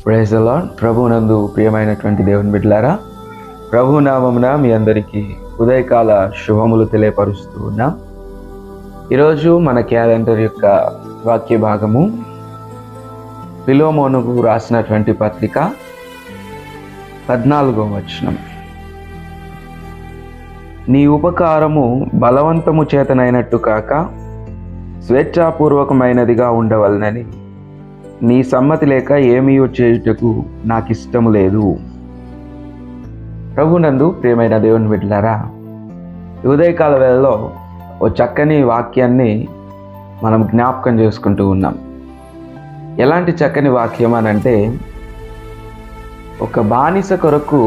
Praise the lord. ప్రభువునందు ప్రియమైనటువంటి దేవుని బిడ్డలారా, ప్రభు నామమున మీ అందరికీ ఉదయకాల శుభములు తెలియపరుస్తూ ఉన్నాం. ఈరోజు మన క్యాలెండర్ యొక్క వాక్య భాగము ఫిలోమోనుకు రాసినటువంటి పత్రిక 14వ వచనం. నీ ఉపకారము బలవంతము చేతనైనట్టు కాక స్వేచ్ఛాపూర్వకమైనదిగా ఉండవలనని నీ సమ్మతి లేక ఏమీ చేయుటకు నాకు ఇష్టము లేదు. ప్రభునందు ప్రియమైన దేవుని బిడ్డలారా, ఉదయకాల వేళలో ఓ చక్కని వాక్యాన్ని మనం జ్ఞాపకం చేసుకుంటూ ఉన్నాం. ఎలాంటి చక్కని వాక్యం అనంటే, ఒక బానిస కొరకు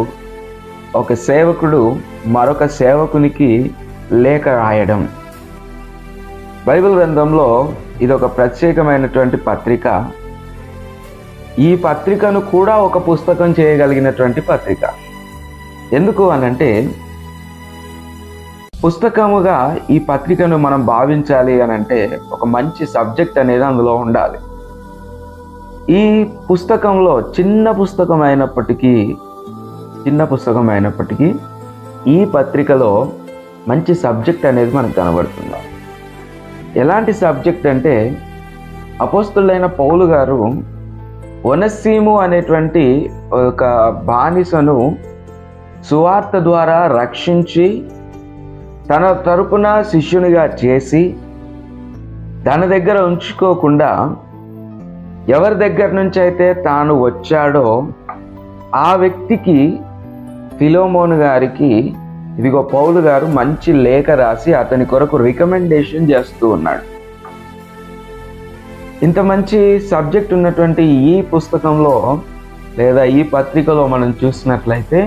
ఒక సేవకుడు మరొక సేవకునికి లేఖ రాయడం. బైబిల్ గ్రంథంలో ఇది ఒక ప్రత్యేకమైనటువంటి పత్రిక. ఈ పత్రికను కూడా ఒక పుస్తకం చేయగలిగినటువంటి పత్రిక. ఎందుకు అనంటే, పుస్తకముగా ఈ పత్రికను మనం భావించాలి అనంటే ఒక మంచి సబ్జెక్ట్ అనేది అందులో ఉండాలి. ఈ పుస్తకంలో చిన్న పుస్తకం అయినప్పటికీ ఈ పత్రికలో మంచి సబ్జెక్ట్ అనేది మనకు కనబడుతుంది. ఎలాంటి సబ్జెక్ట్ అంటే, అపోస్తలుడైన పౌలు గారు ఒనెసీము అనేటువంటి ఒక బానిసను సువార్త ద్వారా రక్షించి తన తరపున శిష్యునిగా చేసి తన దగ్గర ఉంచుకోకుండా ఎవరి దగ్గర నుంచి అయితే తాను వచ్చాడో ఆ వ్యక్తికి, ఫిలోమోను గారికి, ఇదిగో పౌలు గారు మంచి లేఖ రాసి అతని కొరకు రికమెండేషన్ చేస్తూ ఉన్నాడు. ఇంత మంచి సబ్జెక్ట్ ఉన్నటువంటి ఈ పుస్తకంలో లేదా ఈ పత్రికలో మనం చూసినట్లయితే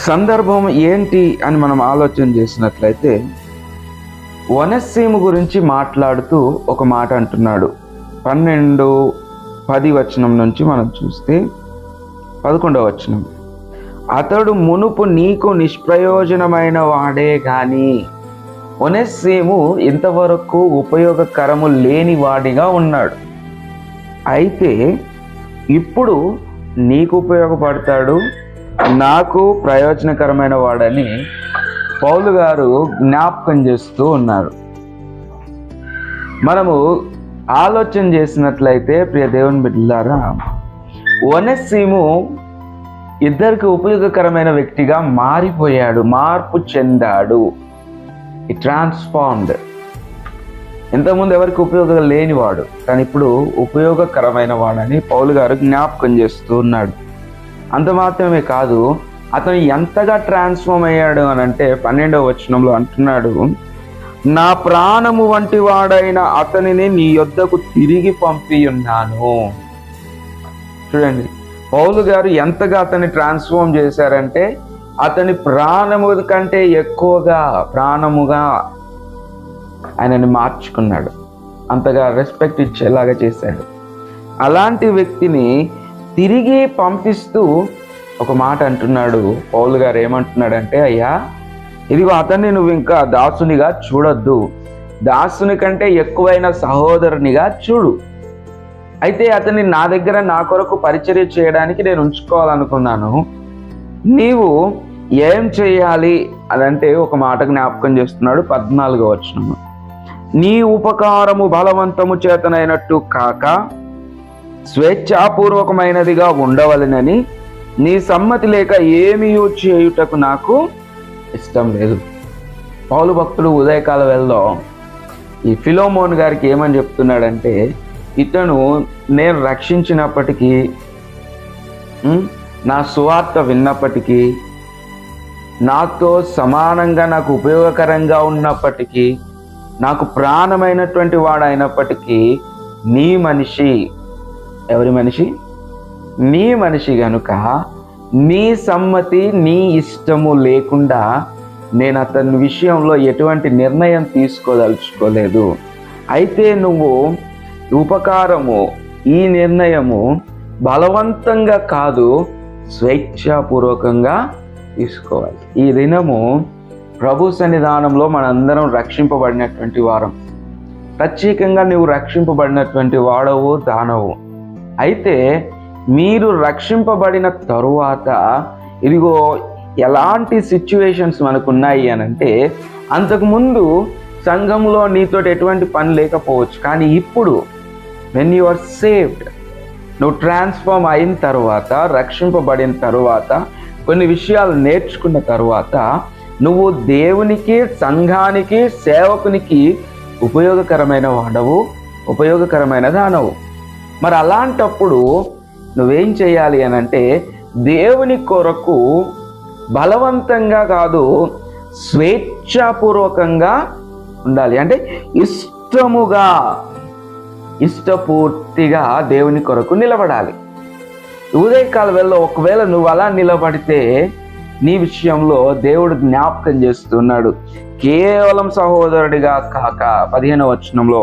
సందర్భం ఏంటి అని మనం ఆలోచన చేసినట్లయితే, ఒనెసీము గురించి మాట్లాడుతూ ఒక మాట అంటున్నాడు. 12-10 వచనం నుంచి మనం చూస్తే 11వ వచనం, అతడు మునుపు నీకు నిష్ప్రయోజనమైన వాడే గాని ఒనెసీము ఇంతవరకు ఉపయోగకరము లేని వాడిగా ఉన్నాడు. అయితే ఇప్పుడు నీకు ఉపయోగపడతాడు, నాకు ప్రయోజనకరమైన వాడని పౌలు గారు జ్ఞాపకం చేస్తూ ఉన్నారు. మనము ఆలోచన చేసినట్లయితే ప్రియ దేవుని బిడ్డలారా, ఒనెసీము ఇద్దరికి ఉపయోగకరమైన వ్యక్తిగా మారిపోయాడు, మార్పు చెందాడు. ఈ ట్రాన్స్ఫార్మ్డ్. ఇంతకుముందు ఎవరికి ఉపయోగం లేనివాడు, కానీ ఇప్పుడు ఉపయోగకరమైన వాడని పౌలు గారు జ్ఞాపకం చేస్తూ ఉన్నాడు. అంత మాత్రమే కాదు, అతను ఎంతగా ట్రాన్స్ఫార్మ్ అయ్యాడు అని అంటే 12వ వచనంలో అంటున్నాడు, నా ప్రాణము వంటి వాడైన అతనిని నీ యొద్దకు తిరిగి పంపి ఉన్నాను. చూడండి, పౌలు గారు ఎంతగా అతన్ని ట్రాన్స్ఫార్మ్ చేశారంటే, అతని ప్రాణము కంటే ఎక్కువగా ప్రాణముగా ఆయనని మార్చుకున్నాడు. అంతగా రెస్పెక్ట్ ఇచ్చేలాగా చేశాడు. అలాంటి వ్యక్తిని తిరిగి పంపిస్తూ ఒక మాట అంటున్నాడు పౌలు గారు. ఏమంటున్నాడంటే, అయ్యా ఇదిగో అతన్ని నువ్వు ఇంకా దాసునిగా చూడొద్దు, దాసుని కంటే ఎక్కువైన సహోదరునిగా చూడు. అయితే అతన్ని నా దగ్గర నా కొరకు పరిచర్య చేయడానికి నేను ఉంచుకోవాలనుకున్నాను. నీవు ఏం చేయాలి అదంటే ఒక మాట జ్ఞాపకం చేస్తున్నాడు. 14వ వచనం, నీ ఉపకారము బలవంతము చేతనైనట్టు కాక స్వేచ్ఛాపూర్వకమైనదిగా ఉండవలెనని నీ సమ్మతి లేక ఏమీ చేయుటకు నాకు ఇష్టం లేదు. పౌలు భక్తుడు ఉదయకాల వేళలో ఈ ఫిలోమోన్ గారికి ఏమని చెప్తున్నాడంటే, ఇతను నేను రక్షించినప్పటికీ, నా సువార్త విన్నప్పటికీ, నాతో సమానంగా నాకు ఉపయోగకరంగా ఉన్నప్పటికీ, నాకు ప్రాణమైనటువంటి వాడు అయినప్పటికీ, నీ మనిషి, ఎవరి మనిషి? నీ మనిషి గనుక నీ సమ్మతి, నీ ఇష్టము లేకుండా నేను అతని విషయంలో ఎటువంటి నిర్ణయం తీసుకోదలుచుకోలేదు. అయితే నువ్వు ఉపకారము, ఈ నిర్ణయము బలవంతంగా కాదు, స్వేచ్ఛాపూర్వకంగా తీసుకోవాలి. ఈ దినము ప్రభు సన్నిధానంలో మనందరం రక్షింపబడినటువంటి వారం. ప్రత్యేకంగా నువ్వు రక్షింపబడినటువంటి వాడవు, దానవు. అయితే మీరు రక్షింపబడిన తరువాత ఇదిగో ఎలాంటి సిచ్యువేషన్స్ మనకున్నాయి అని అంటే, అంతకుముందు సంఘంలో నీతో ఎటువంటి పని లేకపోవచ్చు, కానీ ఇప్పుడు వెన్ యు ఆర్ సేవ్డ్, నువ్వు ట్రాన్స్ఫార్మ్ అయిన తర్వాత, రక్షింపబడిన తర్వాత, కొన్ని విషయాలు నేర్చుకున్న తర్వాత నువ్వు దేవునికి, సంఘానికి, సేవకునికి ఉపయోగకరమైన వాడవు, ఉపయోగకరమైన దానవు. మరి అలాంటప్పుడు నువ్వేం చేయాలి అని అంటే, దేవుని కొరకు బలవంతంగా కాదు, స్వేచ్ఛాపూర్వకంగా ఉండాలి. అంటే ఇష్టపూర్తిగా దేవుని కొరకు నిలబడాలి. ఉదయకాల వేళ ఒకవేళ నువ్వు అలా నిలబడితే నీ విషయంలో దేవుడు జ్ఞాపకం చేస్తున్నాడు. కేవలం సహోదరుడిగా కాక 15వ వచనంలో,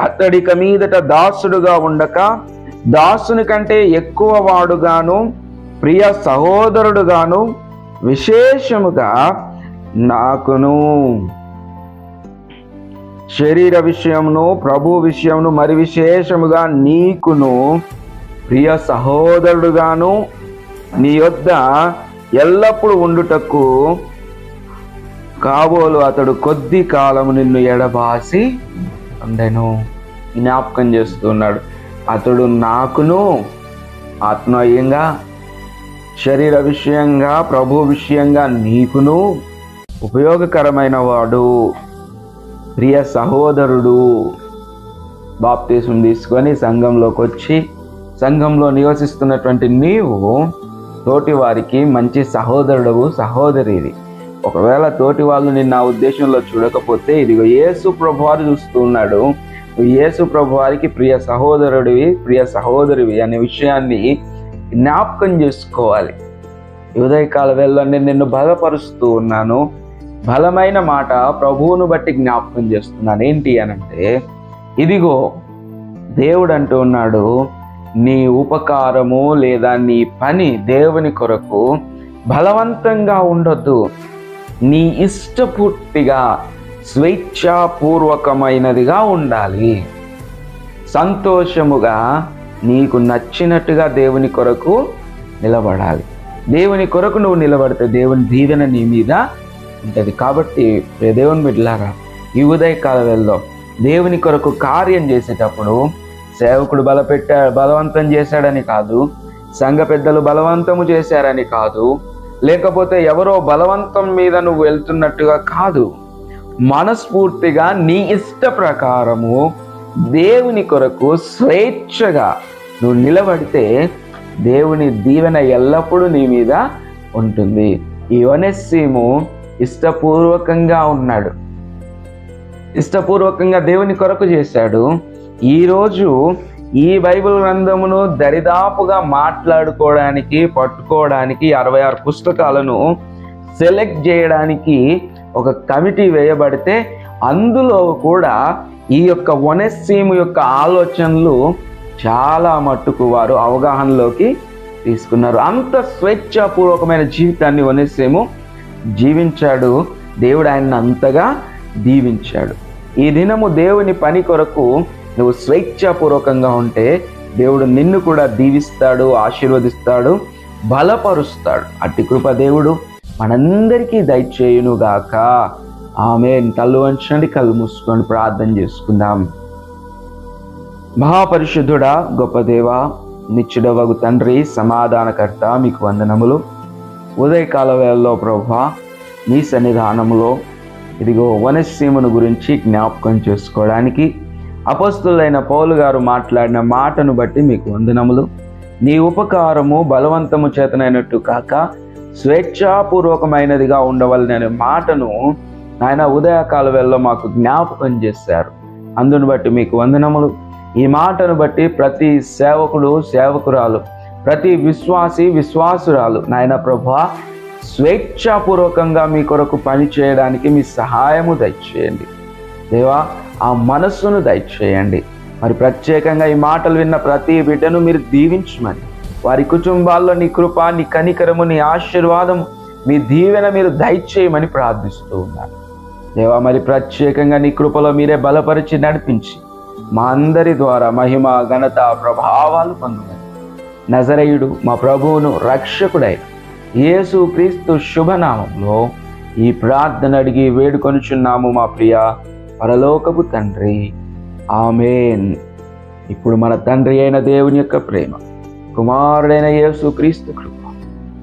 అతడిక మీదట దాసుడుగా ఉండక దాసుని కంటే ఎక్కువ వాడుగాను, ప్రియ సహోదరుడుగాను, విశేషముగా నాకును శరీర విషయమును, ప్రభు విషయమును, మరి విశేషముగా నీకును ప్రియ సహోదరుడుగాను నీ యొద్ద ఎల్లప్పుడూ ఉండుటకు కాబోలు అతడు కొద్ది కాలము నిన్ను ఎడబాసి ఉండెను. జ్ఞాపకం చేస్తున్నాడు. అతడు నాకును ఆత్మీయంగా, శరీర విషయంగా, ప్రభు విషయంగా నీకును ఉపయోగకరమైన వాడు, ప్రియ సహోదరుడు. బాప్తిసం తీసుకొని సంఘంలోకి వచ్చి సంఘంలో నివసిస్తున్నటువంటి నీవు తోటి వారికి మంచి సహోదరుడవు, సహోదరిది. ఒకవేళ తోటి వాళ్ళు నిన్న ఉద్దేశంలో చూడకపోతే, ఇదిగో యేసు ప్రభువారు చూస్తూ ఉన్నాడు. యేసు ప్రభువారికి ప్రియ సహోదరుడివి, ప్రియ సహోదరివి అనే విషయాన్ని జ్ఞాపకం చేసుకోవాలి. ఉదయకాల వేళ నేను నిన్ను బలపరుస్తూ ఉన్నాను. బలమైన మాట ప్రభువును బట్టి జ్ఞాపకం చేస్తున్నాను. ఏంటి అనంటే, ఇదిగో దేవుడు అంటూ ఉన్నాడు, నీ ఉపకారము లేదా నీ పని దేవుని కొరకు బలవంతంగా ఉండొద్దు, నీ ఇష్టపూర్తిగా స్వేచ్ఛాపూర్వకమైనదిగా ఉండాలి. సంతోషముగా నీకు నచ్చినట్టుగా దేవుని కొరకు నిలబడాలి. దేవుని కొరకు నువ్వు నిలబడితే దేవుని దీవెన నీ మీద ఉంటుంది. కాబట్టి దేవుని బిడ్డలారా, ఈ ఉదయకాల వేళలో దేవుని కొరకు కార్యం చేసేటప్పుడు సేవకుడు బలవంతం చేశాడని కాదు, సంఘ పెద్దలు బలవంతము చేశారని కాదు, లేకపోతే ఎవరో బలవంతం మీద నువ్వు వెళ్తున్నట్టుగా కాదు. మనస్ఫూర్తిగా నీ ఇష్ట ప్రకారము దేవుని కొరకు స్వేచ్ఛగా నువ్వు నిలబడితే దేవుని దీవెన ఎల్లప్పుడూ నీ మీద ఉంటుంది. ఈ ఒనేసిము ఇష్టపూర్వకంగా ఉన్నాడు, ఇష్టపూర్వకంగా దేవుని కొరకు చేశాడు. ఈరోజు ఈ బైబిల్ గ్రంథమును దరిదాపుగా మాట్లాడుకోవడానికి, పట్టుకోవడానికి 66 పుస్తకాలను సెలెక్ట్ చేయడానికి ఒక కమిటీ వేయబడితే, అందులో కూడా ఈ యొక్క ఒనేసిము యొక్క ఆలోచనలు చాలా మట్టుకు వారు అవగాహనలోకి తీసుకున్నారు. అంత స్వేచ్ఛాపూర్వకమైన జీవితాన్ని ఒనేసిము జీవించాడు. దేవుడు ఆయన్ని అంతగా దీవించాడు. ఈ దినము దేవుని పని కొరకు నువ్వు స్వేచ్ఛాపూర్వకంగా ఉంటే దేవుడు నిన్ను కూడా దీవిస్తాడు, ఆశీర్వదిస్తాడు, బలపరుస్తాడు. అట్టి కృప దేవుడు మనందరికీ దయచేయునుగాక. ఆమేన్. కళ్ళు వంచండి, కళ్ళు మూసుకొని ప్రార్థన చేసుకుందాం. మహాపరిశుద్ధుడా, గొప్ప దేవా, నిత్యుడవగు తండ్రి, సమాధానకర్త, మీకు వందనములు. ఉదయకాల వేళలో ప్రభువా, నీ సన్నిధానములో ఇదిగో ఒనేసిమును గురించి జ్ఞాపకం చేసుకోవడానికి అపొస్తలుడైన పౌలు గారు మాట్లాడిన మాటను బట్టి మీకు వందనములు. నీ ఉపకారము బలవంతము చేతనైనట్టు కాక స్వేచ్ఛాపూర్వకమైనదిగా ఉండవలననే మాటను ఆయన ఉదయకాల వేళలో మాకు జ్ఞాపకం చేశారు. అందును బట్టి మీకు వందనములు. ఈ మాటను బట్టి ప్రతి సేవకుడు, సేవకురాలు, ప్రతి విశ్వాసి, విశ్వాసురాలు నాయన ప్రభువా, స్వేచ్ఛాపూర్వకంగా మీ కొరకు పని చేయడానికి మీ సహాయము దయచేయండి దేవా. ఆ మనస్సును దయచేయండి. మరి ప్రత్యేకంగా ఈ మాటలు విన్న ప్రతి బిడ్డను మీరు దీవించమని, వారి కుటుంబాల్లో నీ కృప, నీ కనికరము, నీ ఆశీర్వాదము, మీ దీవెన మీరు దయచేయమని ప్రార్థిస్తూ ఉన్నాను. దేవా, మరి ప్రత్యేకంగా నీ కృపలో మీరే బలపరిచి నడిపించి మా అందరి ద్వారా మహిమ, ఘనత, ప్రభావాలు పొందుమని నజరేయుడు మా ప్రభువును రక్షకుడై యేసు క్రీస్తు శుభనామంలో ఈ ప్రార్థన అడిగి వేడుకొనుచున్నాము మా ప్రియ పరలోకపు తండ్రి. ఆమేన్. ఇప్పుడు మన తండ్రి అయిన దేవుని యొక్క ప్రేమ, కుమారుడైన యేసు క్రీస్తు కృప,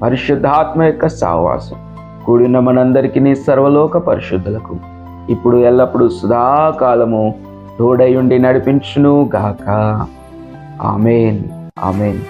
పరిశుద్ధాత్మ యొక్క సహవాసం కూడిన మనందరికీ నీ సర్వలోక పరిశుద్ధులకు ఇప్పుడు ఎల్లప్పుడూ సదాకాలము తోడై ఉండి నడిపించును గాక. ఆమేన్. ఆమేన్.